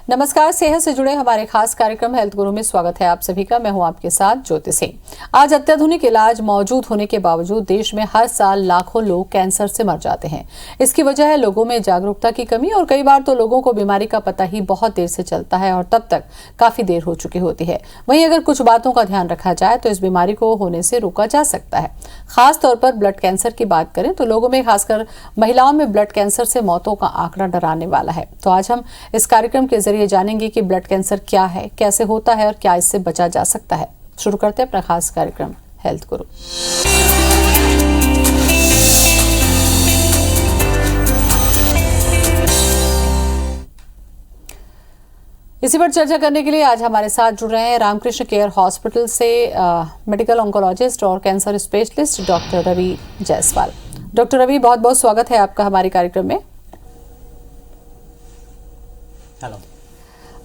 नमस्कार, सेहत से जुड़े हमारे खास कार्यक्रम हेल्थ गुरु में स्वागत है आप सभी का। मैं हूं आपके साथ ज्योति सिंह। आज अत्याधुनिक इलाज मौजूद होने के बावजूद देश में हर साल लाखों लोग कैंसर से मर जाते हैं। इसकी वजह है लोगों में जागरूकता की कमी और कई बार तो लोगों को बीमारी का पता ही बहुत देर से चलता है और तब तक काफी देर हो चुकी होती है। वहीं अगर कुछ बातों का ध्यान रखा जाए तो इस बीमारी को होने से रोका जा सकता है। खास तौर पर ब्लड कैंसर की बात करें तो लोगों में, खासकर महिलाओं में ब्लड कैंसर से मौतों का आंकड़ा डराने वाला है। तो आज हम इस कार्यक्रम के जरिए जानेंगे कि ब्लड कैंसर क्या है, कैसे होता है और क्या इससे बचा जा सकता है। शुरू करते हैं अपना खास कार्यक्रम हेल्थ गुरु। इसी पर चर्चा करने के लिए आज हमारे साथ जुड़ रहे हैं रामकृष्ण केयर हॉस्पिटल से मेडिकल ऑन्कोलॉजिस्ट और cancer specialist doctor Ravi Jaiswal. Doctor Ravi, बहुत बहुत स्वागत है आपका हमारे कार्यक्रम में। हेलो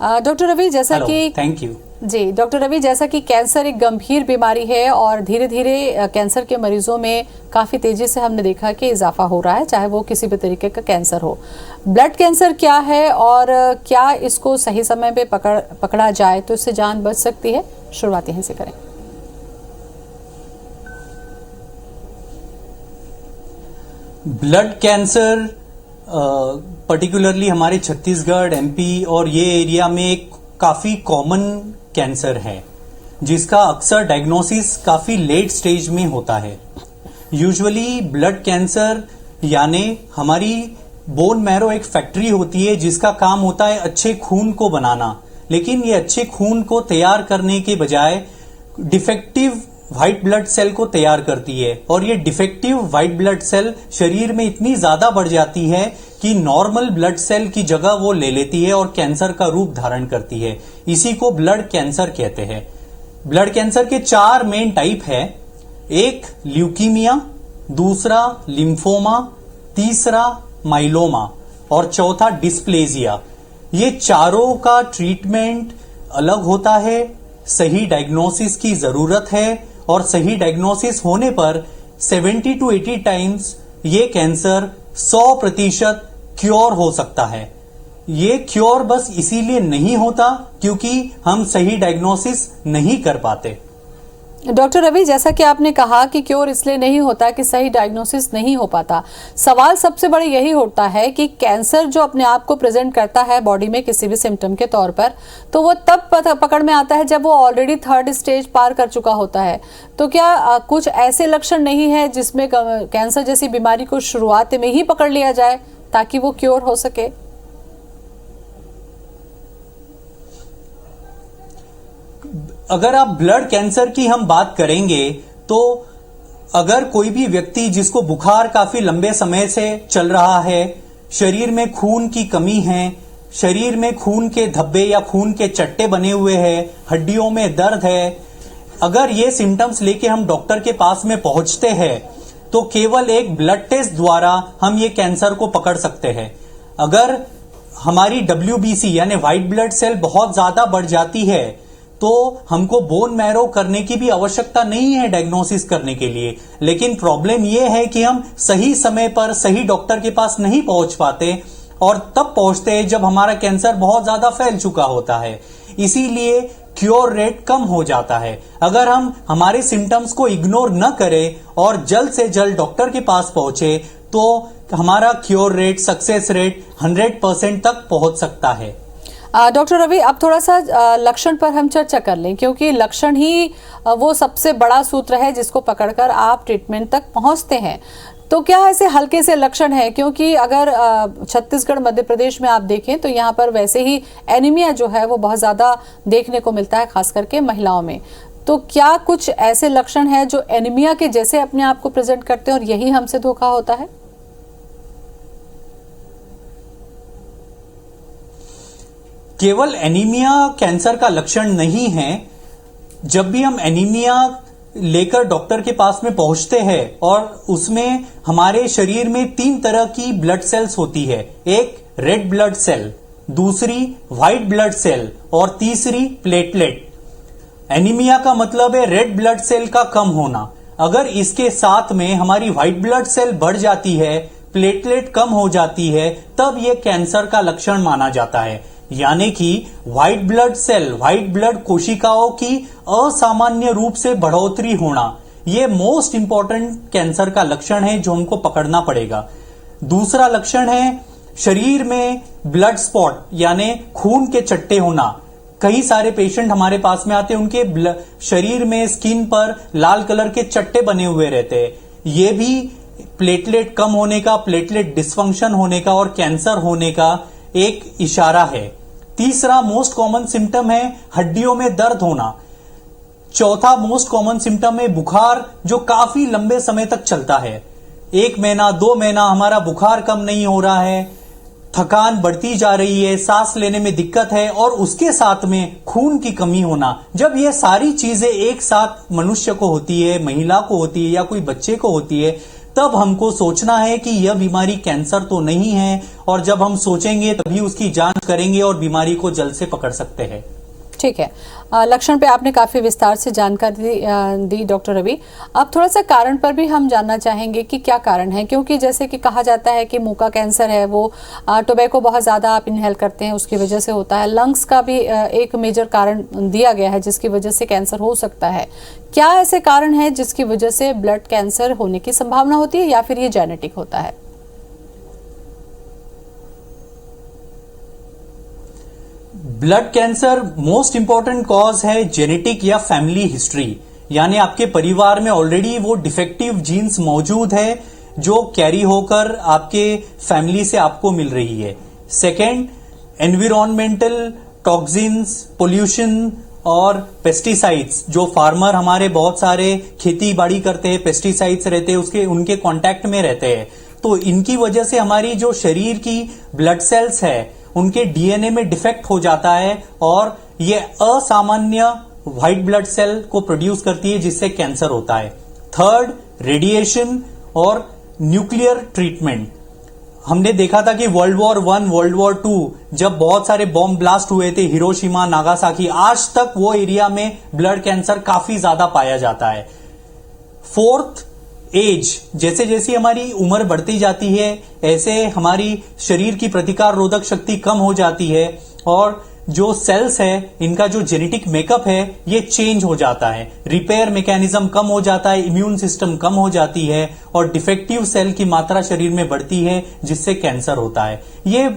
डॉक्टर रवि, जैसा कि थैंक यू जी डॉक्टर रवि, जैसा कि कैंसर एक गंभीर बीमारी है और धीरे धीरे कैंसर के मरीजों में काफी तेजी से हमने देखा कि इजाफा हो रहा है, चाहे वो किसी भी तरीके का कैंसर हो। ब्लड कैंसर क्या है और क्या इसको सही समय पे पकड़ा जाए तो इससे जान बच सकती है? शुरुआत यहीं से करें। ब्लड कैंसर पर्टिकुलरली हमारे छत्तीसगढ़, एमपी और ये एरिया में एक काफी कॉमन कैंसर है जिसका अक्सर डायग्नोसिस काफी लेट स्टेज में होता है। यूजुअली ब्लड कैंसर यानी हमारी बोन मैरो एक फैक्ट्री होती है जिसका काम होता है अच्छे खून को बनाना, लेकिन ये अच्छे खून को तैयार करने के बजाय डिफेक्टिव व्हाइट ब्लड सेल को तैयार करती है और ये डिफेक्टिव व्हाइट ब्लड सेल शरीर में इतनी ज्यादा बढ़ जाती है कि नॉर्मल ब्लड सेल की जगह वो ले लेती है और कैंसर का रूप धारण करती है। इसी को ब्लड कैंसर कहते हैं। ब्लड कैंसर के 4 मेन टाइप है। एक ल्यूकीमिया, दूसरा लिम्फोमा, तीसरा माइलोमा और चौथा डिस्प्लेजिया। ये चारों का ट्रीटमेंट अलग होता है। सही डायग्नोसिस की जरूरत है और सही डायग्नोसिस होने पर 70 to 80 टाइम्स ये कैंसर 100% क्योर हो सकता है। ये क्योर बस इसीलिए नहीं होता क्योंकि हम सही डायग्नोसिस नहीं कर पाते। डॉक्टर रवि, जैसा कि आपने कहा कि क्योर इसलिए नहीं होता कि सही डायग्नोसिस नहीं हो पाता, सवाल सबसे बड़ा यही होता है कि कैंसर जो अपने आप को प्रेजेंट करता है बॉडी में किसी भी सिम्टम के तौर पर, तो वो तब पकड़ में आता है जब वो ऑलरेडी 3rd स्टेज पार कर चुका होता है। तो क्या कुछ ऐसे लक्षण नहीं है जिसमें कैंसर जैसी बीमारी को शुरुआत में ही पकड़ लिया जाए ताकि वो क्योर हो सके? अगर आप ब्लड कैंसर की हम बात करेंगे तो अगर कोई भी व्यक्ति जिसको बुखार काफी लंबे समय से चल रहा है, शरीर में खून की कमी है, शरीर में खून के धब्बे या खून के चट्टे बने हुए हैं, हड्डियों में दर्द है, अगर ये सिम्टम्स लेके हम डॉक्टर के पास में पहुंचते हैं तो केवल एक ब्लड टेस्ट द्वारा हम ये कैंसर को पकड़ सकते हैं। अगर हमारी WBC यानी व्हाइट ब्लड सेल बहुत ज्यादा बढ़ जाती है तो हमको बोन मैरो करने की भी आवश्यकता नहीं है डायग्नोसिस करने के लिए, लेकिन प्रॉब्लम यह है कि हम सही समय पर सही डॉक्टर के पास नहीं पहुंच पाते और तब पहुंचते हैं जब हमारा कैंसर बहुत ज्यादा फैल चुका होता है। इसीलिए क्योर रेट कम हो जाता है। अगर हम हमारे सिम्टम्स को इग्नोर न करें और जल्द से जल्द डॉक्टर के पास पहुंचे तो हमारा क्योर रेट, सक्सेस रेट 100% तक पहुंच सकता है। डॉक्टर रवि, अब थोड़ा सा लक्षण पर हम चर्चा कर लें, क्योंकि लक्षण ही वो सबसे बड़ा सूत्र है जिसको पकड़कर आप ट्रीटमेंट तक पहुंचते हैं। तो क्या ऐसे हल्के से लक्षण है? क्योंकि अगर छत्तीसगढ़, मध्य प्रदेश में आप देखें तो यहाँ पर वैसे ही एनीमिया जो है वो बहुत ज्यादा देखने को मिलता है, खास करके महिलाओं में। तो क्या कुछ ऐसे लक्षण है जो एनीमिया के जैसे अपने आप को प्रेजेंट करते हैं और यही हमसे धोखा होता है? केवल एनीमिया कैंसर का लक्षण नहीं है। जब भी हम एनीमिया लेकर डॉक्टर के पास में पहुंचते हैं और उसमें हमारे शरीर में 3 तरह की ब्लड सेल्स होती है। एक रेड ब्लड सेल, दूसरी व्हाइट ब्लड सेल और तीसरी प्लेटलेट। एनीमिया का मतलब है रेड ब्लड सेल का कम होना। अगर इसके साथ में हमारी व्हाइट ब्लड सेल बढ़ जाती है, प्लेटलेट कम हो जाती है, तब यह कैंसर का लक्षण माना जाता है। यानी कि व्हाइट ब्लड कोशिकाओं की असामान्य रूप से बढ़ोतरी होना, ये मोस्ट इंपॉर्टेंट कैंसर का लक्षण है जो हमको पकड़ना पड़ेगा। दूसरा लक्षण है शरीर में ब्लड स्पॉट यानी खून के चट्टे होना। कई सारे पेशेंट हमारे पास में आते हैं, उनके शरीर में स्किन पर लाल कलर के चट्टे बने हुए रहते हैं। ये भी प्लेटलेट कम होने का, प्लेटलेट डिसफंक्शन होने का और कैंसर होने का एक इशारा है। तीसरा मोस्ट कॉमन सिम्टम है हड्डियों में दर्द होना। चौथा मोस्ट कॉमन सिम्टम है बुखार, जो काफी लंबे समय तक चलता है। 1 महीना 2 महीना हमारा बुखार कम नहीं हो रहा है, थकान बढ़ती जा रही है, सांस लेने में दिक्कत है और उसके साथ में खून की कमी होना। जब ये सारी चीजें एक साथ मनुष्य को होती है, महिला को होती है या कोई बच्चे को होती है, तब हमको सोचना है कि यह बीमारी कैंसर तो नहीं है, और जब हम सोचेंगे तभी उसकी जांच करेंगे और बीमारी को जल्द से पकड़ सकते हैं। ठीक है, लक्षण पे आपने काफी विस्तार से जानकारी दी डॉक्टर रवि। अब थोड़ा सा कारण पर भी हम जानना चाहेंगे कि क्या कारण है, क्योंकि जैसे कि कहा जाता है कि मुंह का कैंसर है वो टोबैको बहुत ज्यादा आप इनहेल करते हैं उसकी वजह से होता है। लंग्स का भी एक मेजर कारण दिया गया है जिसकी वजह से कैंसर हो सकता है। क्या ऐसे कारण है जिसकी वजह से ब्लड कैंसर होने की संभावना होती है या फिर ये जेनेटिक होता है? Blood cancer most important cause है जेनेटिक या फैमिली हिस्ट्री, यानी आपके परिवार में ऑलरेडी वो डिफेक्टिव जीन्स मौजूद है जो कैरी होकर आपके फैमिली से आपको मिल रही है। सेकेंड, एनवायरमेंटल टॉक्सिन्स, पोल्यूशन और पेस्टिसाइड्स, जो फार्मर हमारे बहुत सारे खेती बाड़ी करते हैं, पेस्टिसाइड्स रहते हैं उनके कांटेक्ट में रहते हैं, तो इनकी वजह से हमारी जो शरीर की ब्लड सेल्स है उनके डीएनए में डिफेक्ट हो जाता है और ये असामान्य व्हाइट ब्लड सेल को प्रोड्यूस करती है जिससे कैंसर होता है। थर्ड, रेडिएशन और न्यूक्लियर ट्रीटमेंट। हमने देखा था कि वर्ल्ड वॉर 1, वर्ल्ड वॉर 2 जब बहुत सारे बॉम्ब ब्लास्ट हुए थे हिरोशिमा, नागासाकी, आज तक वो एरिया में ब्लड कैंसर काफी ज्यादा पाया जाता है। Fourth, age. जैसे जैसे हमारी उम्र बढ़ती जाती है ऐसे हमारी शरीर की प्रतिकार रोधक शक्ति कम हो जाती है और जो सेल्स है इनका जो जेनेटिक मेकअप है ये चेंज हो जाता है, रिपेयर मैकेनिज्म कम हो जाता है, इम्यून सिस्टम कम हो जाती है और डिफेक्टिव सेल की मात्रा शरीर में बढ़ती है जिससे कैंसर होता है। ये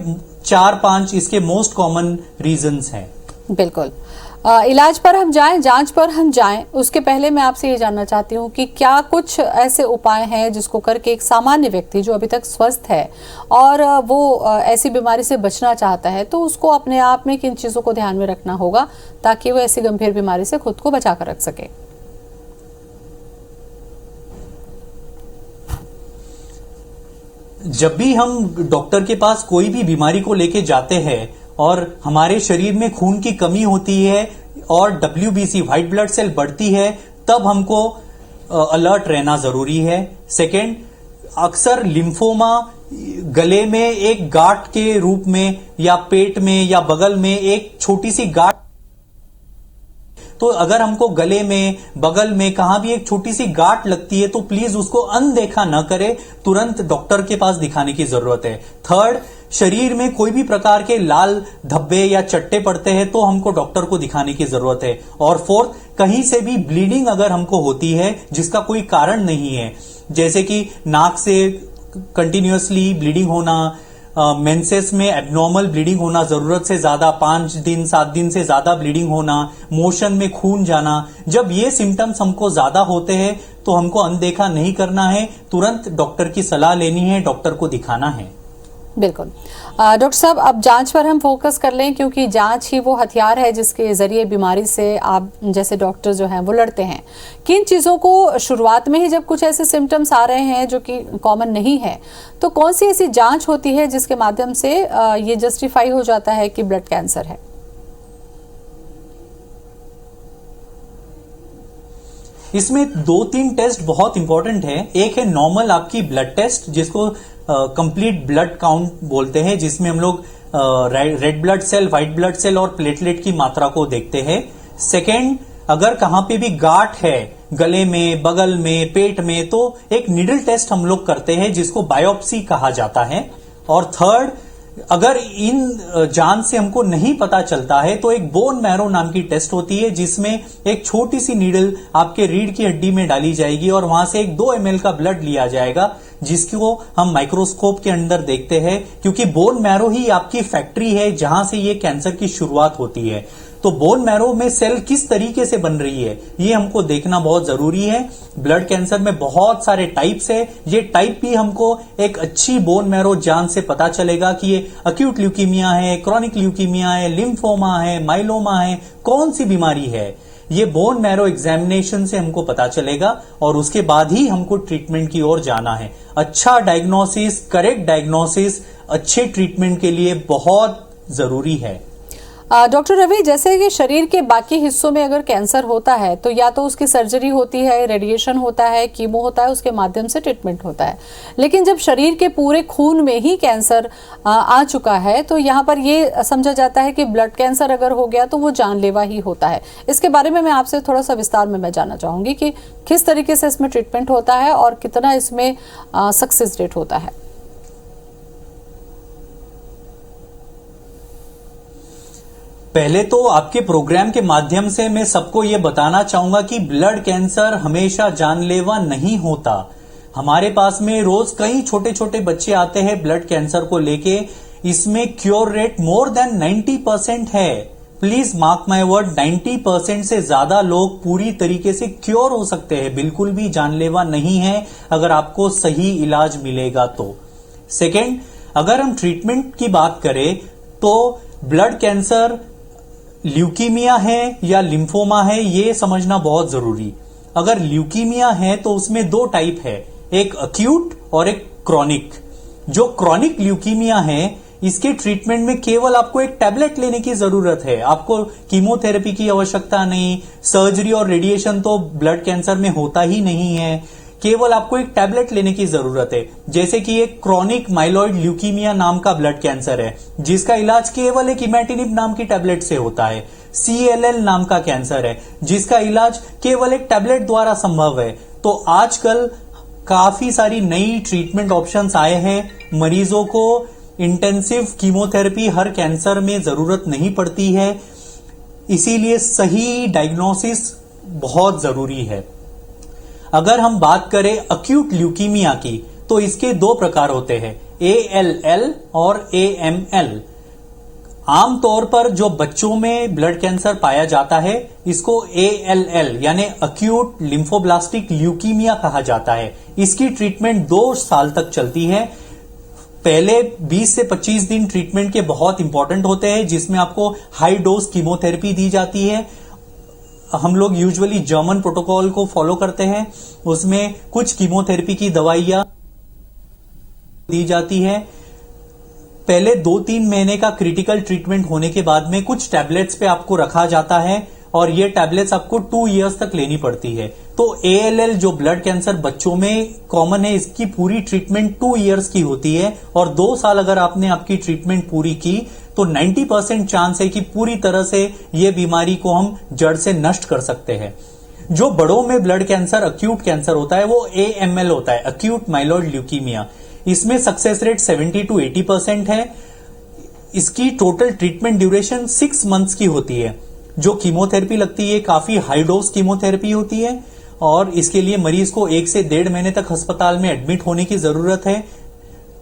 4-5 इसके मोस्ट कॉमन रीजंस हैं। बिल्कुल। इलाज पर हम जाएं, जांच पर हम जाएं, उसके पहले मैं आपसे ये जानना चाहती हूँ कि क्या कुछ ऐसे उपाय हैं जिसको करके एक सामान्य व्यक्ति जो अभी तक स्वस्थ है और वो ऐसी बीमारी से बचना चाहता है तो उसको अपने आप में किन चीज़ों को ध्यान में रखना होगा ताकि वो ऐसी गंभीर बीमारी से खुद को बचा कर रख सके? जब भी हम डॉक्टर के पास कोई भी बीमारी को लेके जाते हैं और हमारे शरीर में खून की कमी होती है और WBC व्हाइट ब्लड सेल बढ़ती है, तब हमको अलर्ट रहना जरूरी है। सेकेंड, अक्सर लिम्फोमा गले में एक गांठ के रूप में या पेट में या बगल में एक छोटी सी गांठ, तो अगर हमको गले में, बगल में कहां भी एक छोटी सी गांठ लगती है तो प्लीज उसको अनदेखा न करें, तुरंत डॉक्टर के पास दिखाने की जरूरत है। थर्ड, शरीर में कोई भी प्रकार के लाल धब्बे या चट्टे पड़ते हैं तो हमको डॉक्टर को दिखाने की जरूरत है। और फोर्थ, कहीं से भी ब्लीडिंग अगर हमको होती है जिसका कोई कारण नहीं है, जैसे कि नाक से कंटिन्यूअसली ब्लीडिंग होना, मेंसेस में एब्नॉर्मल ब्लीडिंग होना, जरूरत से ज्यादा 5 दिन 7 दिन से ज्यादा ब्लीडिंग होना, मोशन में खून जाना, जब ये सिम्टम्स हमको ज्यादा होते हैं तो हमको अनदेखा नहीं करना है, तुरंत डॉक्टर की सलाह लेनी है, डॉक्टर को दिखाना है। बिल्कुल। डॉक्टर साहब, अब जांच पर हम फोकस कर लें क्योंकि जांच ही वो हथियार है जिसके जरिए बीमारी से आप जैसे डॉक्टर जो हैं वो लड़ते हैं। किन चीज़ों को शुरुआत में ही जब कुछ ऐसे सिम्टम्स आ रहे हैं जो कि कॉमन नहीं है तो कौन सी ऐसी जांच होती है जिसके माध्यम से ये जस्टिफाई हो जाता है कि ब्लड कैंसर है? इसमें 2-3 टेस्ट बहुत इंपॉर्टेंट है। एक है नॉर्मल आपकी ब्लड टेस्ट जिसको कंप्लीट ब्लड काउंट बोलते हैं, जिसमें हम लोग red blood cell, white blood cell और प्लेटलेट की मात्रा को देखते हैं। सेकेंड, अगर कहां पे भी गांठ है गले में, बगल में, पेट में, तो एक नीडल टेस्ट हम लोग करते हैं जिसको बायोप्सी कहा जाता है। और थर्ड, अगर इन जांच से हमको नहीं पता चलता है तो एक बोन मैरो नाम की टेस्ट होती है, जिसमें एक छोटी सी नीडल आपके रीढ़ की हड्डी में डाली जाएगी और वहां से एक 2 ml का ब्लड लिया जाएगा, जिसको हम माइक्रोस्कोप के अंदर देखते हैं, क्योंकि बोन मैरो ही आपकी फैक्ट्री है जहां से ये कैंसर की शुरुआत होती है। तो बोन मैरो में सेल किस तरीके से बन रही है ये हमको देखना बहुत जरूरी है। ब्लड कैंसर में बहुत सारे टाइप्स है, ये टाइप भी हमको एक अच्छी बोन मैरो जांच से पता चलेगा कि ये अक्यूट ल्यूकीमिया है, क्रॉनिक ल्यूकीमिया है, लिम्फोमा है, माइलोमा है, कौन सी बीमारी है, ये बोन मैरो एग्जामिनेशन से हमको पता चलेगा और उसके बाद ही हमको ट्रीटमेंट की ओर जाना है। अच्छा डायग्नोसिस, करेक्ट डायग्नोसिस अच्छे ट्रीटमेंट के लिए बहुत जरूरी है। डॉक्टर रवि, जैसे कि शरीर के बाकी हिस्सों में अगर कैंसर होता है तो या तो उसकी सर्जरी होती है, रेडिएशन होता है, कीमो होता है, उसके माध्यम से ट्रीटमेंट होता है। लेकिन जब शरीर के पूरे खून में ही कैंसर आ चुका है तो यहाँ पर ये समझा जाता है कि ब्लड कैंसर अगर हो गया तो वो जानलेवा ही होता है। इसके बारे में मैं आपसे थोड़ा सा विस्तार में मैं जानना चाहूंगी कि किस तरीके से इसमें ट्रीटमेंट होता है और कितना इसमें सक्सेस रेट होता है। पहले तो आपके प्रोग्राम के माध्यम से मैं सबको ये बताना चाहूंगा कि ब्लड कैंसर हमेशा जानलेवा नहीं होता। हमारे पास में रोज कई छोटे छोटे बच्चे आते हैं ब्लड कैंसर को लेके, इसमें क्योर रेट मोर देन 90% है। प्लीज मार्क माय वर्ड, 90% से ज्यादा लोग पूरी तरीके से क्योर हो सकते हैं, बिल्कुल भी जानलेवा नहीं है अगर आपको सही इलाज मिलेगा तो। सेकेंड, अगर हम ट्रीटमेंट की बात करें तो ब्लड कैंसर ल्यूकीमिया है या लिम्फोमा है ये समझना बहुत जरूरी। अगर ल्यूकीमिया है तो उसमें 2 टाइप है, एक अक्यूट और एक क्रॉनिक। जो क्रॉनिक ल्यूकीमिया है इसके ट्रीटमेंट में केवल आपको एक टैबलेट लेने की जरूरत है, आपको कीमोथेरेपी की आवश्यकता नहीं, सर्जरी और रेडिएशन तो ब्लड कैंसर में होता ही नहीं है, केवल आपको एक टैबलेट लेने की जरूरत है। जैसे कि एक क्रॉनिक माइलॉइड ल्यूकीमिया नाम का ब्लड कैंसर है जिसका इलाज केवल एक इमेटिनिब नाम की टैबलेट से होता है। CLL नाम का कैंसर है जिसका इलाज केवल एक टैबलेट द्वारा संभव है। तो आजकल काफी सारी नई ट्रीटमेंट ऑप्शंस आए हैं। मरीजों को इंटेंसिव कीमोथेरेपी हर कैंसर में जरूरत नहीं पड़ती है, इसीलिए सही डायग्नोसिस बहुत जरूरी है। अगर हम बात करें अक्यूट ल्यूकीमिया की तो इसके 2 प्रकार होते हैं, ALL और AML। आमतौर पर जो बच्चों में ब्लड कैंसर पाया जाता है इसको ALL यानी अक्यूट लिम्फोब्लास्टिक ल्यूकीमिया कहा जाता है। इसकी ट्रीटमेंट 2 साल तक चलती है। पहले 20 से 25 दिन ट्रीटमेंट के बहुत इंपॉर्टेंट होते हैं जिसमें आपको हाई डोज कीमोथेरेपी दी जाती है। हम लोग यूजुअली जर्मन प्रोटोकॉल को फॉलो करते हैं, उसमें कुछ कीमोथेरेपी की दवाइयां दी जाती है। पहले 2-3 महीने का क्रिटिकल ट्रीटमेंट होने के बाद में कुछ टैबलेट्स पे आपको रखा जाता है और ये टैबलेट्स आपको 2 इयर्स तक लेनी पड़ती है। तो ALL जो ब्लड कैंसर बच्चों में कॉमन है इसकी पूरी ट्रीटमेंट 2 इयर्स की होती है और 2 साल अगर आपने आपकी ट्रीटमेंट पूरी की तो 90% चांस है कि पूरी तरह से ये बीमारी को हम जड़ से नष्ट कर सकते हैं। जो बड़ों में ब्लड कैंसर अक्यूट कैंसर होता है वो AML होता है, अक्यूट माइलॉइड ल्यूकीमिया। इसमें सक्सेस रेट 70 to 80% है। इसकी टोटल ट्रीटमेंट ड्यूरेशन 6 मंथ्स की होती है। जो कीमोथेरेपी लगती है काफी हाई डोज कीमोथेरेपी होती है और इसके लिए मरीज को 1 से 1.5 महीने तक अस्पताल में एडमिट होने की जरूरत है।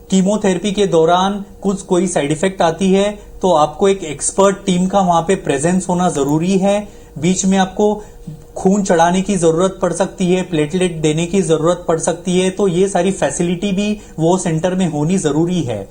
कीमोथेरेपी के दौरान कोई साइड इफेक्ट आती है तो आपको एक एक्सपर्ट टीम का वहां पे प्रेजेंस होना जरूरी है। बीच में आपको खून चढ़ाने की जरूरत पड़ सकती है, प्लेटलेट देने की जरूरत पड़ सकती है, तो ये सारी फैसिलिटी भी वो सेंटर में होनी जरूरी है।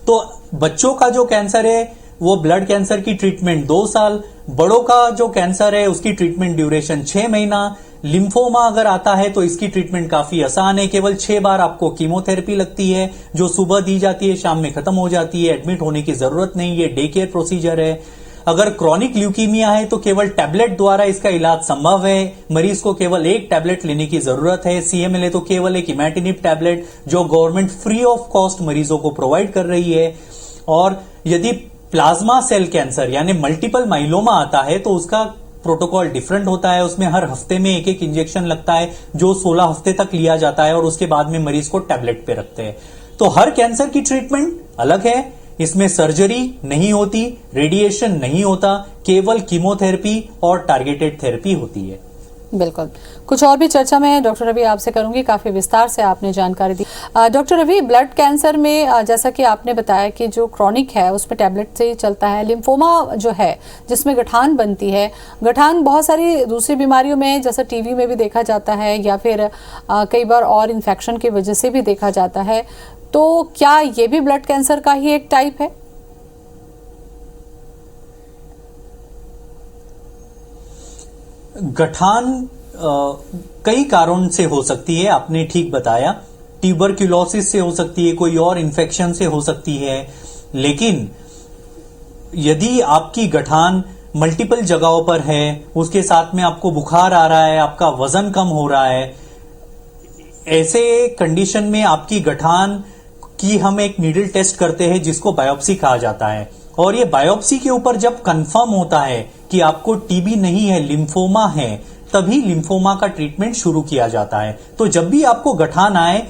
तो बच्चों का जो कैंसर है वो ब्लड कैंसर की ट्रीटमेंट 2 साल, बड़ों का जो कैंसर है उसकी ट्रीटमेंट ड्यूरेशन 6 महीना। लिम्फोमा अगर आता है तो इसकी ट्रीटमेंट काफी आसान है, केवल 6 बार आपको कीमोथेरेपी लगती है जो सुबह दी जाती है, शाम में खत्म हो जाती है, एडमिट होने की जरूरत नहीं, ये डे केयर प्रोसीजर है। अगर क्रॉनिक ल्यूकीमिया है तो केवल टैबलेट द्वारा इसका इलाज संभव है, मरीज को केवल एक टैबलेट लेने की जरूरत है। CML है तो केवल एक इमेटिनिब टैबलेट जो गवर्नमेंट फ्री ऑफ कॉस्ट मरीजों को प्रोवाइड कर रही है। और यदि प्लाज्मा सेल कैंसर यानी मल्टीपल माइलोमा आता है तो उसका प्रोटोकॉल डिफरेंट होता है, उसमें हर हफ्ते में एक इंजेक्शन लगता है जो 16 हफ्ते तक लिया जाता है और उसके बाद में मरीज को टैबलेट पे रखते हैं। तो हर कैंसर की ट्रीटमेंट अलग है, इसमें सर्जरी नहीं होती, रेडिएशन नहीं होता, केवल कीमोथेरेपी और टारगेटेड थेरेपी होती है। बिल्कुल। कुछ और भी चर्चा में डॉक्टर रवि आपसे करूंगी, काफी विस्तार से आपने जानकारी दी। डॉक्टर रवि, ब्लड कैंसर में जैसा कि आपने बताया कि जो क्रॉनिक है उसमें टैबलेट से ही चलता है, लिम्फोमा जो है जिसमें गठान बनती है, गठान बहुत सारी दूसरी बीमारियों में जैसा टीवी में भी देखा जाता है या फिर कई बार और इन्फेक्शन की वजह से भी देखा जाता है, तो क्या ये भी ब्लड कैंसर का ही एक टाइप है? गठान कई कारणों से हो सकती है, आपने ठीक बताया। ट्यूबरक्यूलोसिस से हो सकती है, कोई और इन्फेक्शन से हो सकती है, लेकिन यदि आपकी गठान मल्टीपल जगहों पर है, उसके साथ में आपको बुखार आ रहा है, आपका वजन कम हो रहा है, ऐसे कंडीशन में आपकी गठान की हम एक नीडल टेस्ट करते हैं जिसको बायोप्सी कहा जाता है। और ये बायोप्सी के ऊपर जब कंफर्म होता है कि आपको टीबी नहीं है, लिम्फोमा है, तभी लिम्फोमा का ट्रीटमेंट शुरू किया जाता है। तो जब भी आपको गठान आए,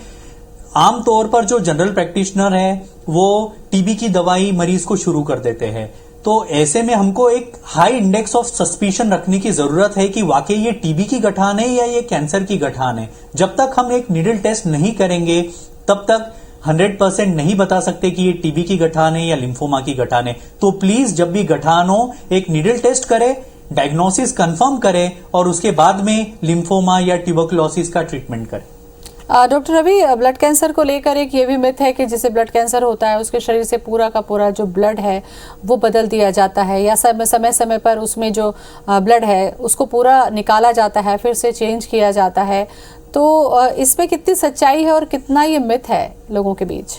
आमतौर पर जो जनरल प्रैक्टिशनर है वो टीबी की दवाई मरीज को शुरू कर देते हैं। तो ऐसे में हमको एक हाई इंडेक्स ऑफ सस्पिशन रखने की जरूरत है कि वाकई ये टीबी की गठान है या ये कैंसर की गठान है। जब तक हम एक नीडल टेस्ट नहीं करेंगे तब तक 100% नहीं बता सकते कि ये टीबी की गठान है या लिम्फोमा की गठान है। तो प्लीज जब भी गठान हो, एक नीडल टेस्ट करें, डायग्नोसिस कंफर्म करें और उसके बाद में लिम्फोमा या ट्यूबरकुलोसिस का ट्रीटमेंट करें। डॉक्टर रवि, ब्लड कैंसर को लेकर एक ये भी मिथ है कि जिसे ब्लड कैंसर होता है उसके शरीर से पूरा का पूरा जो ब्लड है वो बदल दिया जाता है या समय समय पर उसमें जो ब्लड है उसको पूरा निकाला जाता है, फिर से चेंज किया जाता है। तो इसमें कितनी सच्चाई है और कितना ये मिथ है लोगों के बीच?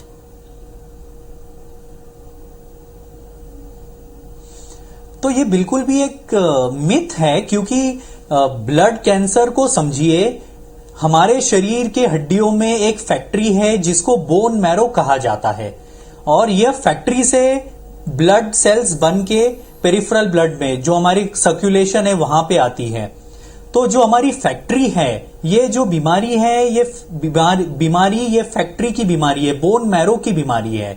तो ये बिल्कुल भी एक मिथ है, क्योंकि ब्लड कैंसर को समझिए, हमारे शरीर के हड्डियों में एक फैक्ट्री है जिसको बोन मैरो कहा जाता है, और यह फैक्ट्री से ब्लड सेल्स बन के पेरिफेरल ब्लड में जो हमारी सर्कुलेशन है वहां पे आती है। तो जो हमारी फैक्ट्री है, ये जो बीमारी है, ये बीमारी ये फैक्ट्री की बीमारी है, बोन मैरो की बीमारी है।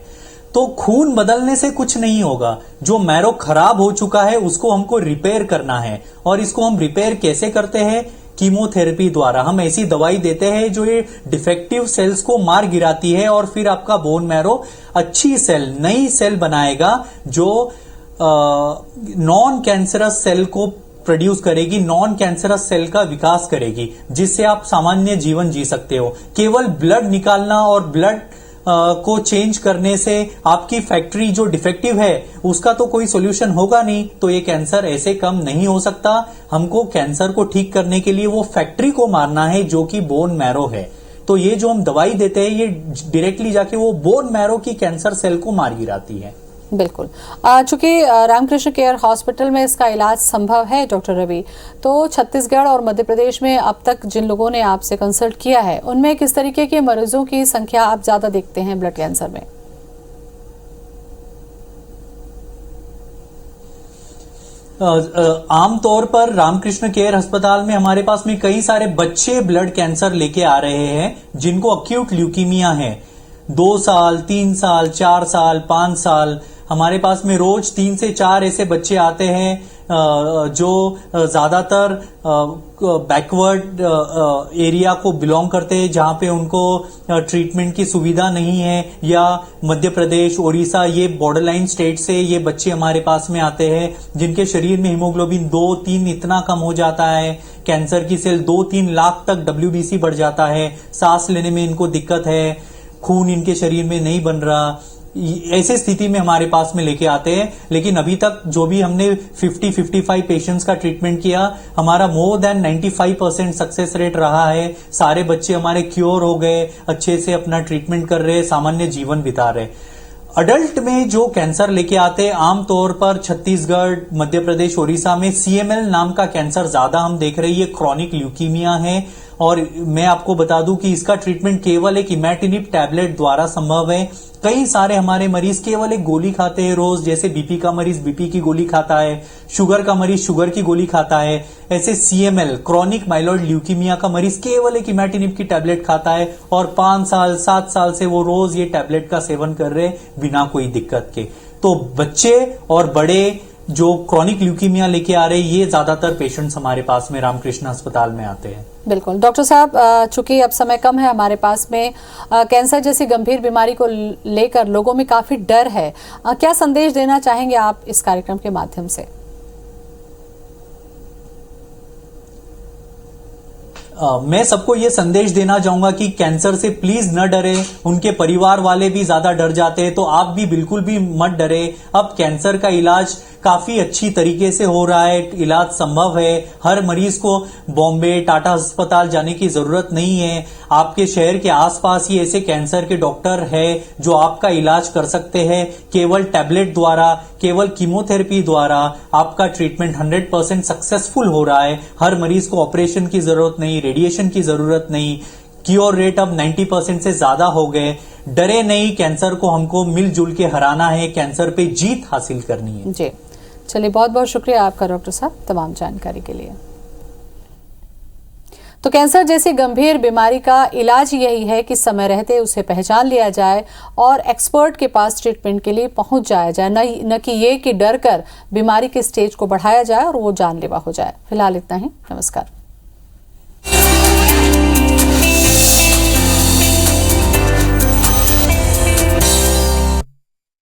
तो खून बदलने से कुछ नहीं होगा, जो मैरो खराब हो चुका है उसको हमको रिपेयर करना है। और इसको हम रिपेयर कैसे करते हैं? कीमोथेरेपी द्वारा। हम ऐसी दवाई देते हैं जो ये डिफेक्टिव सेल्स को मार गिराती है और फिर आपका बोन मैरो अच्छी सेल, नई सेल बनाएगा जो नॉन कैंसरस सेल को प्रोड्यूस करेगी, नॉन कैंसरस सेल का विकास करेगी, जिससे आप सामान्य जीवन जी सकते हो। केवल ब्लड निकालना और ब्लड को चेंज करने से आपकी फैक्ट्री जो डिफेक्टिव है उसका तो कोई सोल्यूशन होगा नहीं। तो ये कैंसर ऐसे कम नहीं हो सकता। हमको कैंसर को ठीक करने के लिए वो फैक्ट्री को मारना है जो कि बोन मैरो है। तो ये जो हम दवाई देते हैं ये डायरेक्टली जाके वो बोन मैरो की कैंसर सेल को मार गिराती है। बिल्कुल। चूंकि रामकृष्ण केयर हॉस्पिटल में इसका इलाज संभव है डॉक्टर रवि, तो छत्तीसगढ़ और मध्य प्रदेश में अब तक जिन लोगों ने आपसे कंसल्ट किया है उनमें किस तरीके के मरीजों की संख्या आप ज्यादा देखते हैं ब्लड कैंसर में? आमतौर पर रामकृष्ण केयर अस्पताल में हमारे पास में कई सारे बच्चे ब्लड कैंसर लेके आ रहे हैं जिनको अक्यूट ल्यूकीमिया है। 2 साल, 3 साल, 4 साल, 5 साल, हमारे पास में रोज 3 से 4 ऐसे बच्चे आते हैं जो ज्यादातर बैकवर्ड एरिया को बिलोंग करते हैं, जहां पे उनको ट्रीटमेंट की सुविधा नहीं है, या मध्य प्रदेश, ओडिशा, ये बॉर्डरलाइन स्टेट से ये बच्चे हमारे पास में आते हैं जिनके शरीर में हीमोग्लोबिन 2-3 इतना कम हो जाता है, कैंसर की सेल 2-3 लाख तक WBC बढ़ जाता है, सांस लेने में इनको दिक्कत है, खून इनके शरीर में नहीं बन रहा। ऐसे स्थिति में हमारे पास में लेके आते हैं। लेकिन अभी तक जो भी हमने 50-55 पेशेंट्स का ट्रीटमेंट किया, हमारा मोर देन 95% सक्सेस रेट रहा है। सारे बच्चे हमारे क्योर हो गए, अच्छे से अपना ट्रीटमेंट कर रहे, सामान्य जीवन बिता रहे। अडल्ट में जो कैंसर लेके आते हैं आमतौर पर छत्तीसगढ़, मध्य प्रदेश, ओडिशा में CML नाम का कैंसर ज्यादा हम देख रहे हैं। ये क्रॉनिक ल्यूकीमिया है और मैं आपको बता दूं कि इसका ट्रीटमेंट केवल एक इमैटिनिब टैबलेट द्वारा संभव है। कई सारे हमारे मरीज केवल एक गोली खाते हैं रोज, जैसे बीपी का मरीज बीपी की गोली खाता है, शुगर का मरीज शुगर की गोली खाता है। ऐसे CML क्रॉनिक माइलॉइड ल्यूकीमिया का मरीज केवल एक इमैटिनिब की टैबलेट खाता है और 5 साल 7 साल से वो रोज ये टैबलेट का सेवन कर रहे हैं बिना कोई दिक्कत के। तो बच्चे और बड़े जो क्रॉनिक ल्यूकीमिया लेके आ रहे हैं, ये ज्यादातर पेशेंट्स हमारे पास में रामकृष्ण अस्पताल में आते हैं। बिल्कुल डॉक्टर साहब, चूंकि अब समय कम है हमारे पास में, कैंसर जैसी गंभीर बीमारी को लेकर लोगों में काफी डर है, क्या संदेश देना चाहेंगे आप इस कार्यक्रम के माध्यम से? मैं सबको ये संदेश देना चाहूंगा कि कैंसर से प्लीज न डरे। उनके परिवार वाले भी ज्यादा डर जाते हैं, तो आप भी बिल्कुल भी मत डरे। अब कैंसर का इलाज काफी अच्छी तरीके से हो रहा है, इलाज संभव है। हर मरीज को बॉम्बे टाटा अस्पताल जाने की जरूरत नहीं है। आपके शहर के आसपास ही ऐसे कैंसर के डॉक्टर है जो आपका इलाज कर सकते हैं। केवल टैबलेट द्वारा, केवल कीमोथेरेपी द्वारा आपका ट्रीटमेंट 100% सक्सेसफुल हो रहा है। हर मरीज को ऑपरेशन की जरूरत नहीं, रेडिएशन की जरूरत नहीं। क्योर रेट अब 90% से ज्यादा हो गए। डरे नहीं, कैंसर को हमको मिलजुल के हराना है, कैंसर पे जीत हासिल करनी है। जी चलिए, बहुत बहुत शुक्रिया आपका डॉक्टर साहब तमाम जानकारी के लिए। तो कैंसर जैसी गंभीर बीमारी का इलाज यही है कि समय रहते उसे पहचान लिया जाए और एक्सपर्ट के पास ट्रीटमेंट के लिए पहुंच जाया जाए, न कि ये कि डर कर बीमारी के स्टेज को बढ़ाया जाए और वो जानलेवा हो जाए। फिलहाल इतना ही, नमस्कार।